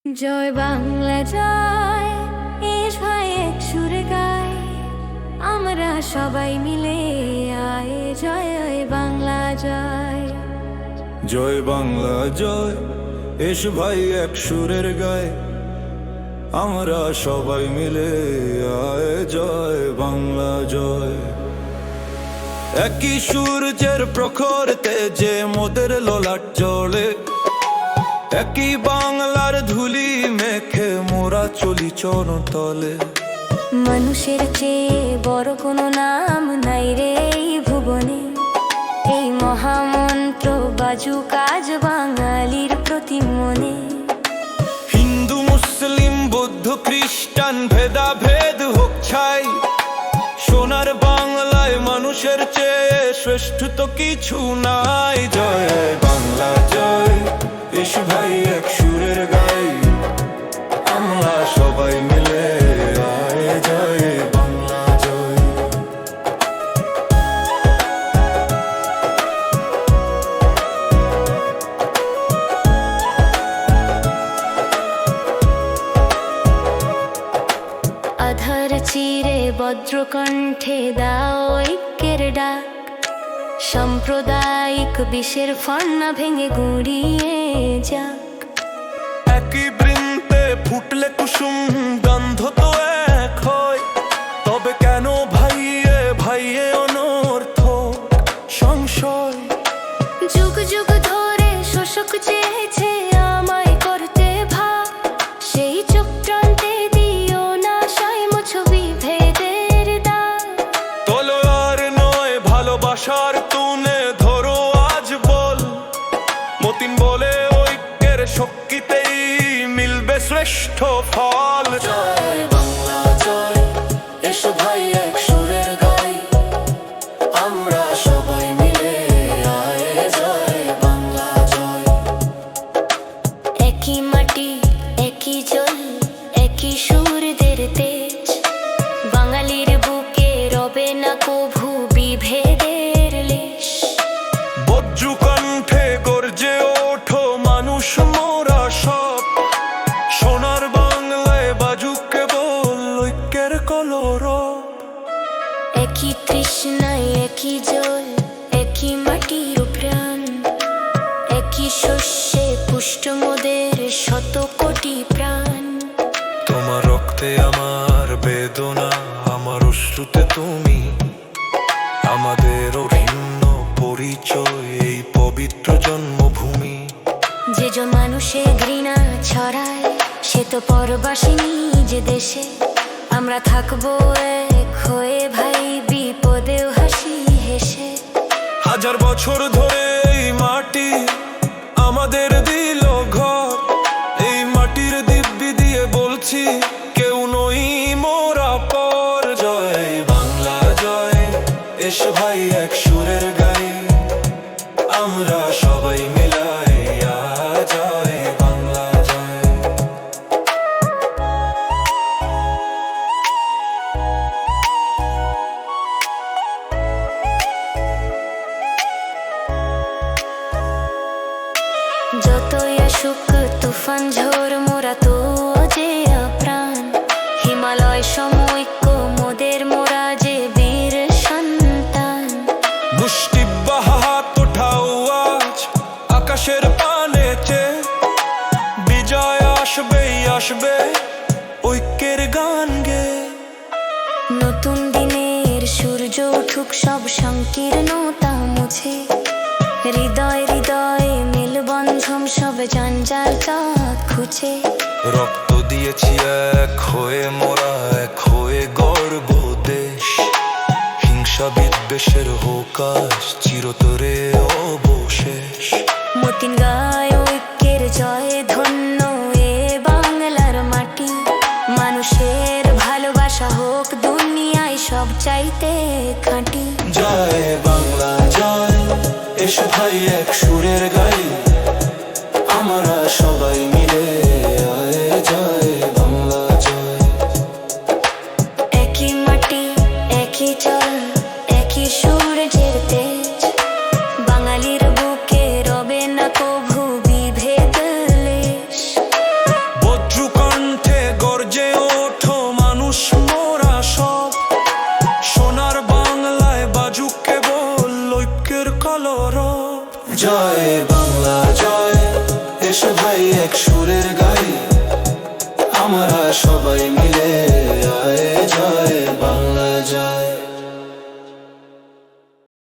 জয় বাংলা জয়, S ভাই এক সুরে গাই, আমরা সবাই মিলে আয় জয় বাংলা জয়। জয় বাংলা জয়, এস ভাই এক সুরের গায়, আমরা সবাই মিলে আয় জয় বাংলা জয়। একই সূর্যের প্রখর তেজে মোদের ললাট জ্বলে, একই বাংলার ধুলি মেখে মোরা চলি চরণতলে। মানুষের চেয়ে বড় কোনো নাম নাই রে এই ভুবনে, এই মহামন্ত্র বাজুক আজ বাঙালির প্রতি মনে। হিন্দু মুসলিম বৌদ্ধ খ্রিস্টান ভেদাভেদ হোক ছাই, সোনার বাংলায় মানুষের চেয়ে শ্রেষ্ঠ তো কিছু নাই। জয় বাংলা জয়, এস ভাই এক সুরের গাই, আমরা সবাই মিলে আয় জয় বাংলা জয়। আধার চিরে বজ্রকণ্ঠে দাও ঐক্যের ডাক, সাম্প্রদায়িক বিষের ফন্না ভেঙে গুঁড়িয়ে যাক। একই বৃন্তে ফুটলে কুসুম গন্ধ তো এক হয়, তবে কেন ভাইয়ে ভাইয়ে অনর্থ সংশয়। যুগ যুগ ধরে শোষক চেয়েছে আমায় করতে ভাগ, সেই চোখ প্রান্তে দিও না সাই ছবি ভেদের দাগ। তলোয়ার নয় ভালোবাসার তুনে ধরো আজ বল, মতিন বলে ঐক্যের শক্তিতেই মিলবে শ্রেষ্ঠ ফল। জয় বাংলা জয়, এসো ভাই এক সুরের গাই, আমরা সবাই মিলে আয় জয় বাংলা জয়। একই মাটি একই জল একই সুরদের তেজ, বাঙালির বুকে রবে না কভু বিভেদের লেশ। বজ্র কণ্ঠে গর্জে ওঠো মানুষ মোরা সব, সোনার বাংলায় বাজুক কেবল ঐক্যের কলরব। একই তৃষ্ণায় একই জল একই মাটির প্রাণ, একই শস্যে পুষ্ট মোদের শত কোটি প্রাণ। তোমার রক্তে আমার বেদনা, আমার অশ্রুতে তুমি, আমাদের ভিন্ন পরিচয় এই পবিত্র জন্মভূমি। যে মানুষে ঘৃণা ছড়ায় সে তো পরবাসিনী যে দেশে, আমরা থাকবো এক হয়ে ভাই বিপদেও হাসি হেসে। হাজার বছর ধরে এই মাটি আমাদের দিল ঘর, এই মাটির দিব্যি দিয়ে বলছি কেউ নই মোরা পর। জয় বাংলা জয়, এস ভাই এক সুরের গাই, আমরা সবাই মিলাই জয় বাংলা জয়। যতই আসুক তুফান ঝড় মোরা তো যে প্রাণ, হিমালয় সমৈক্য মোদের মোরা যে বীর সন্তান। মুষ্টি বাহাত ওঠাও আজ আকাশের পানে চেয়ে, বিজয় আসবেই আসবে ঐক্যের গান গে। নতুন দিনের সূর্য উঠুক সব সংকীর্ণতা মুছে, হৃদয় হৃদয় মেলবন্ধন সব জঞ্জাল কাঁধ খুঁজে। রক্ত দিয়েছি এক হয়ে মোরা, এক হয়ে গর্ব দেশ, হিংসা বিদ্বেষের হোকাশ চিরতরে অবশেষ। মতিন গায় ঐক্যের জয়, ধন্য এ বাংলার মাটি, মানুষের ভালোবাসা হোক দুনিয়ায় সব চাইতে খাঁটি। জয় বাংলা জয়, এসো ভাই এক সুরের গাই, আমরা সবাই মিলে আয় জয় বাংলা জয়। একই মাটি একই জল একই সূর্যের তেজ, বাঙালির বুকে রবে না কভু বিভেদ লেশ। জয় বাংলা জয়, এসো ভাই এক সুরের গাই, আমরা সবাই মিলে আয় জয় বাংলা জয়।